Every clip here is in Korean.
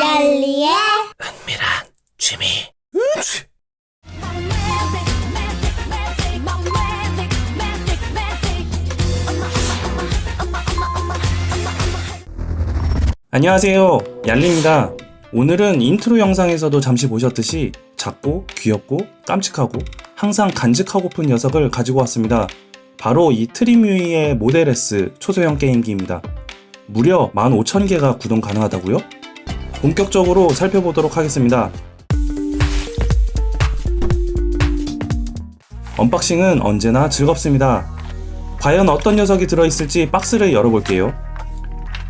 얄리의 은밀한 취미. 안녕하세요, 얄리입니다. 오늘은 인트로 영상에서도 잠시 보셨듯이 작고 귀엽고 깜찍하고 항상 간직하고픈 녀석을 가지고 왔습니다. 바로 이 트리뮤이의 모델 S 초소형 게임기입니다. 무려 15,000개가 구동 가능하다고요? 본격적으로 살펴보도록 하겠습니다. 언박싱은 언제나 즐겁습니다. 과연 어떤 녀석이 들어있을지 박스를 열어볼게요.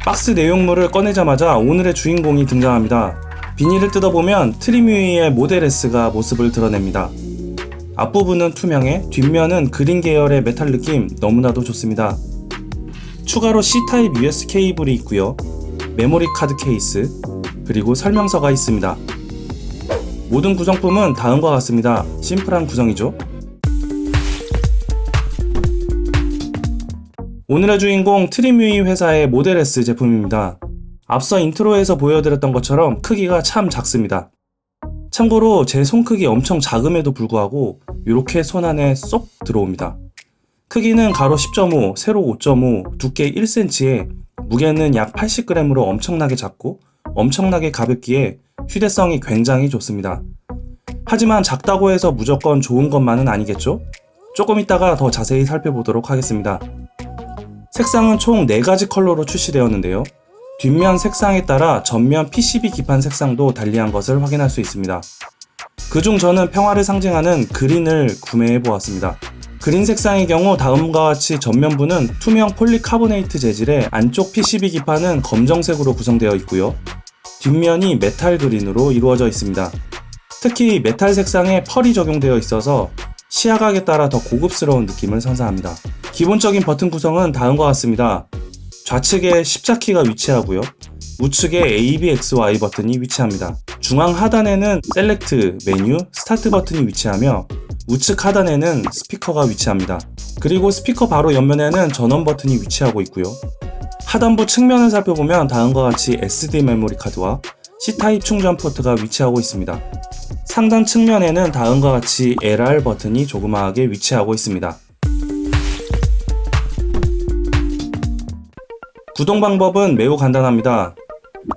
박스 내용물을 꺼내자마자 오늘의 주인공이 등장합니다. 비닐을 뜯어보면 트리뮤이의 모델 S가 모습을 드러냅니다. 앞부분은 투명해 뒷면은 그린 계열의 메탈 느낌 너무나도 좋습니다. 추가로 C타입 USB 케이블이 있고요. 메모리 카드 케이스, 그리고 설명서가 있습니다. 모든 구성품은 다음과 같습니다. 심플한 구성이죠. 오늘의 주인공 트리뮤이 회사의 모델 S 제품입니다. 앞서 인트로에서 보여드렸던 것처럼 크기가 참 작습니다. 참고로 제 손 크기 엄청 작음에도 불구하고 이렇게 손 안에 쏙 들어옵니다. 크기는 가로 10.5, 세로 5.5, 두께 1cm에 무게는 약 80g으로 엄청나게 작고 엄청나게 가볍기에 휴대성이 굉장히 좋습니다. 하지만 작다고 해서 무조건 좋은 것만은 아니겠죠? 조금 이따가 더 자세히 살펴보도록 하겠습니다. 색상은 총 4가지 컬러로 출시되었는데요. 뒷면 색상에 따라 전면 PCB 기판 색상도 달리한 것을 확인할 수 있습니다. 그중 저는 평화를 상징하는 그린을 구매해 보았습니다. 그린 색상의 경우 다음과 같이 전면부는 투명 폴리카보네이트 재질의 안쪽 PCB 기판은 검정색으로 구성되어 있고요. 뒷면이 메탈 그린으로 이루어져 있습니다. 특히 메탈 색상에 펄이 적용되어 있어서 시야각에 따라 더 고급스러운 느낌을 선사합니다. 기본적인 버튼 구성은 다음과 같습니다. 좌측에 십자키가 위치하고요. 우측에 A, B, X, Y 버튼이 위치합니다. 중앙 하단에는 셀렉트, 메뉴, 스타트 버튼이 위치하며 우측 하단에는 스피커가 위치합니다. 그리고 스피커 바로 옆면에는 전원 버튼이 위치하고 있고요. 하단부 측면을 살펴보면 다음과 같이 SD 메모리 카드와 C타입 충전 포트가 위치하고 있습니다. 상단 측면에는 다음과 같이 LR 버튼이 조그마하게 위치하고 있습니다. 구동 방법은 매우 간단합니다.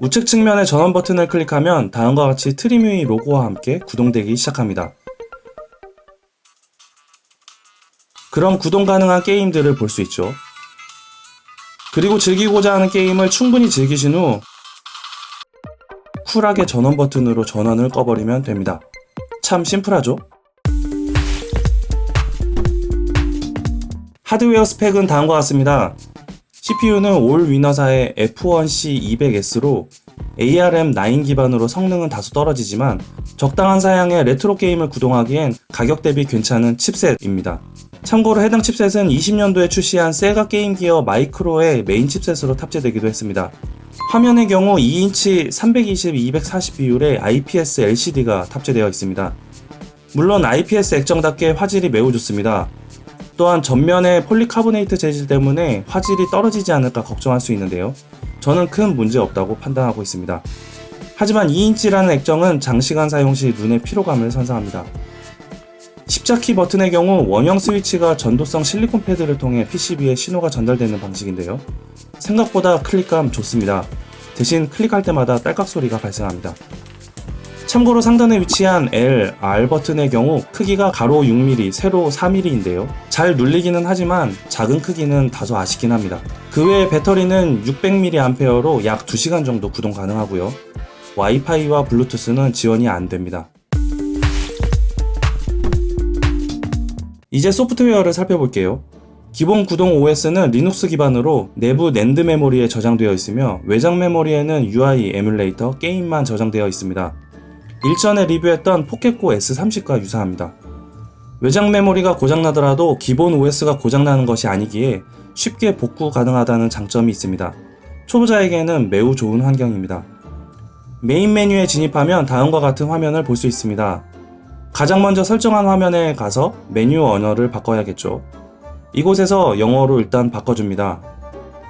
우측 측면의 전원 버튼을 클릭하면 다음과 같이 트리뮤이 로고와 함께 구동되기 시작합니다. 그럼 구동 가능한 게임들을 볼 수 있죠. 그리고 즐기고자 하는 게임을 충분히 즐기신 후 쿨하게 전원 버튼으로 전원을 꺼버리면 됩니다. 참 심플하죠? 하드웨어 스펙은 다음과 같습니다. CPU는 올 위너사의 F1C200S로 ARM9 기반으로 성능은 다소 떨어지지만 적당한 사양의 레트로 게임을 구동하기엔 가격 대비 괜찮은 칩셋입니다. 참고로 해당 칩셋은 20년도에 출시한 세가 게임 기어 마이크로의 메인 칩셋으로 탑재되기도 했습니다. 화면의 경우 2인치 320-240 비율의 IPS LCD가 탑재되어 있습니다. 물론 IPS 액정답게 화질이 매우 좋습니다. 또한 전면의 폴리카보네이트 재질 때문에 화질이 떨어지지 않을까 걱정할 수 있는데요. 저는 큰 문제 없다고 판단하고 있습니다. 하지만 2인치라는 액정은 장시간 사용 시 눈의 피로감을 선사합니다. 십자키 버튼의 경우 원형 스위치가 전도성 실리콘 패드를 통해 PCB에 신호가 전달되는 방식인데요. 생각보다 클릭감 좋습니다. 대신 클릭할 때마다 딸깍 소리가 발생합니다. 참고로 상단에 위치한 L, R 버튼의 경우 크기가 가로 6mm, 세로 4mm인데요. 잘 눌리기는 하지만 작은 크기는 다소 아쉽긴 합니다. 그 외에 배터리는 600mAh로 약 2시간 정도 구동 가능하고요. 와이파이와 블루투스는 지원이 안 됩니다. 이제 소프트웨어를 살펴볼게요. 기본 구동 OS는 리눅스 기반으로 내부 낸드 메모리에 저장되어 있으며 외장 메모리에는 UI 에뮬레이터 게임만 저장되어 있습니다. 일전에 리뷰했던 포켓고 S30과 유사합니다. 외장 메모리가 고장나더라도 기본 OS가 고장나는 것이 아니기에 쉽게 복구 가능하다는 장점이 있습니다. 초보자에게는 매우 좋은 환경입니다. 메인 메뉴에 진입하면 다음과 같은 화면을 볼 수 있습니다. 가장 먼저 설정한 화면에 가서 메뉴 언어를 바꿔야겠죠. 이곳에서 영어로 일단 바꿔줍니다.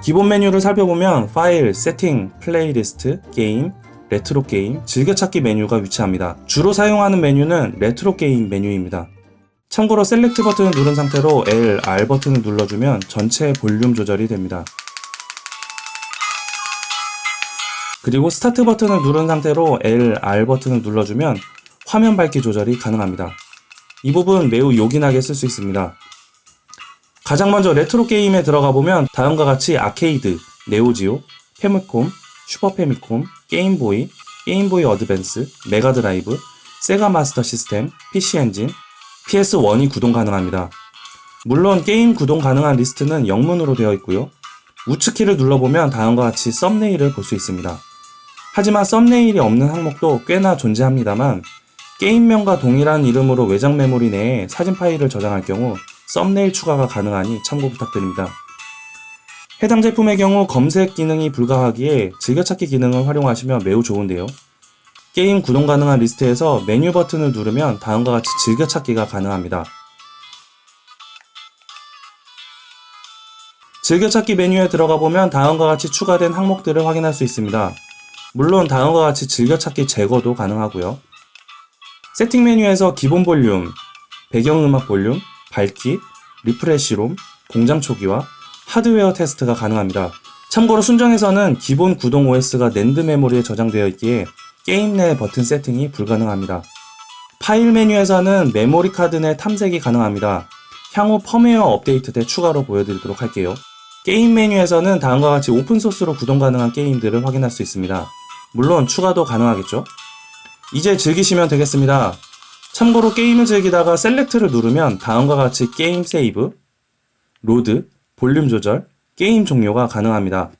기본 메뉴를 살펴보면 파일, 세팅, 플레이리스트, 게임, 레트로 게임, 즐겨찾기 메뉴가 위치합니다. 주로 사용하는 메뉴는 레트로 게임 메뉴입니다. 참고로 셀렉트 버튼을 누른 상태로 L, R 버튼을 눌러주면 전체 볼륨 조절이 됩니다. 그리고 스타트 버튼을 누른 상태로 L, R 버튼을 눌러주면 화면 밝기 조절이 가능합니다. 이 부분 매우 요긴하게 쓸 수 있습니다. 가장 먼저 레트로 게임에 들어가 보면 다음과 같이 아케이드, 네오지오, 페미콤, 슈퍼 페미콤, 게임보이, 게임보이 어드밴스, 메가드라이브, 세가 마스터 시스템, PC 엔진, PS1이 구동 가능합니다. 물론 게임 구동 가능한 리스트는 영문으로 되어 있고요. 우측키를 눌러보면 다음과 같이 썸네일을 볼 수 있습니다. 하지만 썸네일이 없는 항목도 꽤나 존재합니다만 게임명과 동일한 이름으로 외장 메모리 내에 사진 파일을 저장할 경우 썸네일 추가가 가능하니 참고 부탁드립니다. 해당 제품의 경우 검색 기능이 불가하기에 즐겨찾기 기능을 활용하시면 매우 좋은데요. 게임 구동 가능한 리스트에서 메뉴 버튼을 누르면 다음과 같이 즐겨찾기가 가능합니다. 즐겨찾기 메뉴에 들어가 보면 다음과 같이 추가된 항목들을 확인할 수 있습니다. 물론 다음과 같이 즐겨찾기 제거도 가능하고요. 세팅 메뉴에서 기본 볼륨, 배경음악 볼륨, 밝기, 리프레시롬, 공장 초기화, 하드웨어 테스트가 가능합니다. 참고로 순정에서는 기본 구동 OS가 낸드 메모리에 저장되어 있기에 게임 내 버튼 세팅이 불가능합니다. 파일 메뉴에서는 메모리 카드 내 탐색이 가능합니다. 향후 펌웨어 업데이트 때 추가로 보여드리도록 할게요. 게임 메뉴에서는 다음과 같이 오픈소스로 구동 가능한 게임들을 확인할 수 있습니다. 물론 추가도 가능하겠죠? 이제 즐기시면 되겠습니다. 참고로 게임을 즐기다가 셀렉트를 누르면 다음과 같이 게임 세이브, 로드, 볼륨 조절, 게임 종료가 가능합니다.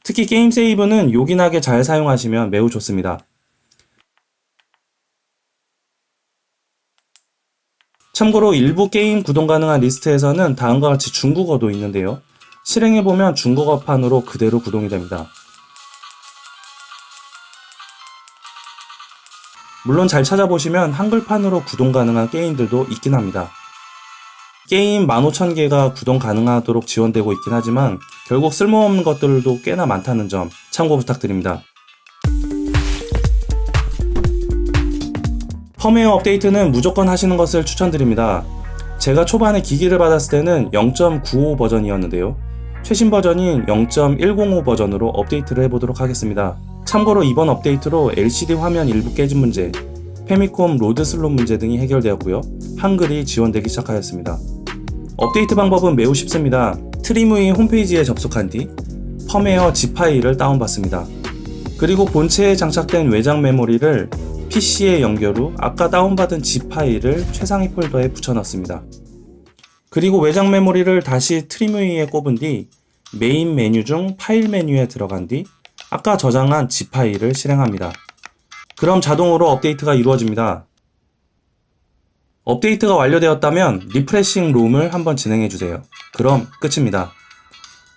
특히 게임 세이브는 요긴하게 잘 사용하시면 매우 좋습니다. 참고로 일부 게임 구동 가능한 리스트에서는 다음과 같이 중국어도 있는데요. 실행해보면 중국어판으로 그대로 구동이 됩니다. 물론 잘 찾아보시면 한글판으로 구동 가능한 게임들도 있긴 합니다. 게임 15,000개가 구동 가능하도록 지원되고 있긴 하지만 결국 쓸모없는 것들도 꽤나 많다는 점 참고 부탁드립니다. 펌웨어 업데이트는 무조건 하시는 것을 추천드립니다. 제가 초반에 기기를 받았을 때는 0.95 버전이었는데요. 최신 버전인 0.105 버전으로 업데이트를 해보도록 하겠습니다. 참고로 이번 업데이트로 LCD 화면 일부 깨진 문제, 페미콤 로드 슬롯 문제 등이 해결되었고요. 한글이 지원되기 시작하였습니다. 업데이트 방법은 매우 쉽습니다. 트리무이 홈페이지에 접속한 뒤 펌웨어 zip 파일을 다운받습니다. 그리고 본체에 장착된 외장 메모리를 PC에 연결 후 아까 다운받은 zip 파일을 최상위 폴더에 붙여넣습니다. 그리고 외장 메모리를 다시 트리무이에 꼽은 뒤 메인 메뉴 중 파일 메뉴에 들어간 뒤 아까 저장한 zip 파일을 실행합니다. 그럼 자동으로 업데이트가 이루어집니다. 업데이트가 완료되었다면 리프레싱 롬을 한번 진행해주세요. 그럼 끝입니다.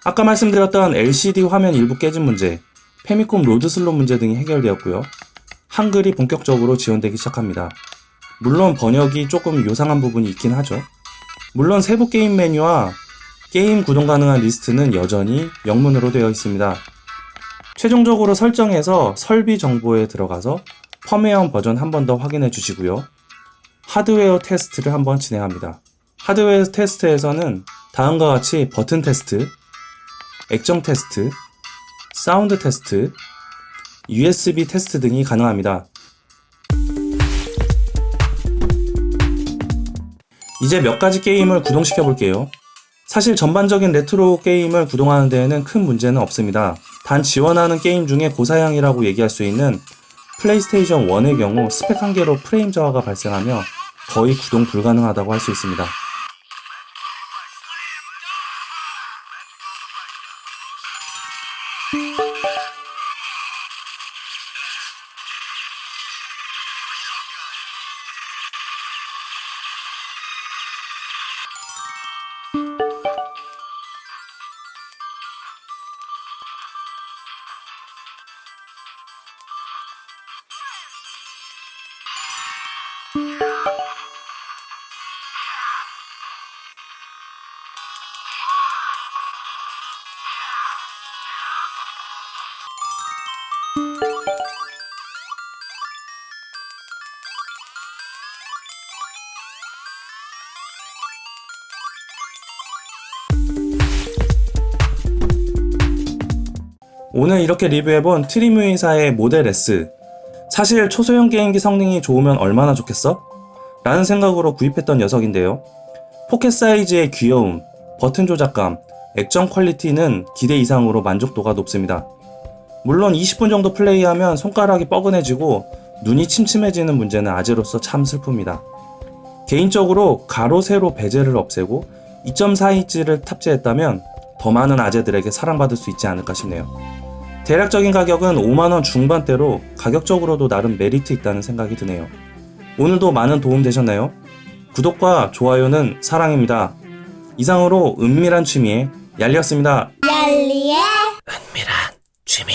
아까 말씀드렸던 LCD 화면 일부 깨진 문제, 페미콤 로드 슬롯 문제 등이 해결되었고요. 한글이 본격적으로 지원되기 시작합니다. 물론 번역이 조금 요상한 부분이 있긴 하죠. 물론 세부 게임 메뉴와 게임 구동 가능한 리스트는 여전히 영문으로 되어 있습니다. 최종적으로 설정에서 설비 정보에 들어가서 펌웨어 버전 한 번 더 확인해 주시고요. 하드웨어 테스트를 한번 진행합니다. 하드웨어 테스트에서는 다음과 같이 버튼 테스트, 액정 테스트, 사운드 테스트, USB 테스트 등이 가능합니다. 이제 몇 가지 게임을 구동시켜 볼게요. 사실 전반적인 레트로 게임을 구동하는 데에는 큰 문제는 없습니다. 단 지원하는 게임 중에 고사양이라고 얘기할 수 있는 플레이스테이션 1의 경우 스펙 한계로 프레임 저하가 발생하며 거의 구동 불가능하다고 할 수 있습니다. 오늘 이렇게 리뷰해본 트리뮤이사의 모델 S. 사실 초소형 게임기 성능이 좋으면 얼마나 좋겠어? 라는 생각으로 구입했던 녀석인데요. 포켓 사이즈의 귀여움, 버튼 조작감, 액정 퀄리티는 기대 이상으로 만족도가 높습니다. 물론 20분 정도 플레이하면 손가락이 뻐근해지고 눈이 침침해지는 문제는 아재로서 참 슬픕니다. 개인적으로 가로 세로 베젤을 없애고 2.4인치를 탑재했다면 더 많은 아재들에게 사랑받을 수 있지 않을까 싶네요. 대략적인 가격은 5만원 중반대로 가격적으로도 나름 메리트 있다는 생각이 드네요. 오늘도 많은 도움 되셨나요? 구독과 좋아요는 사랑입니다. 이상으로 은밀한 취미의 얄리였습니다. 얄리의 은밀한 취미.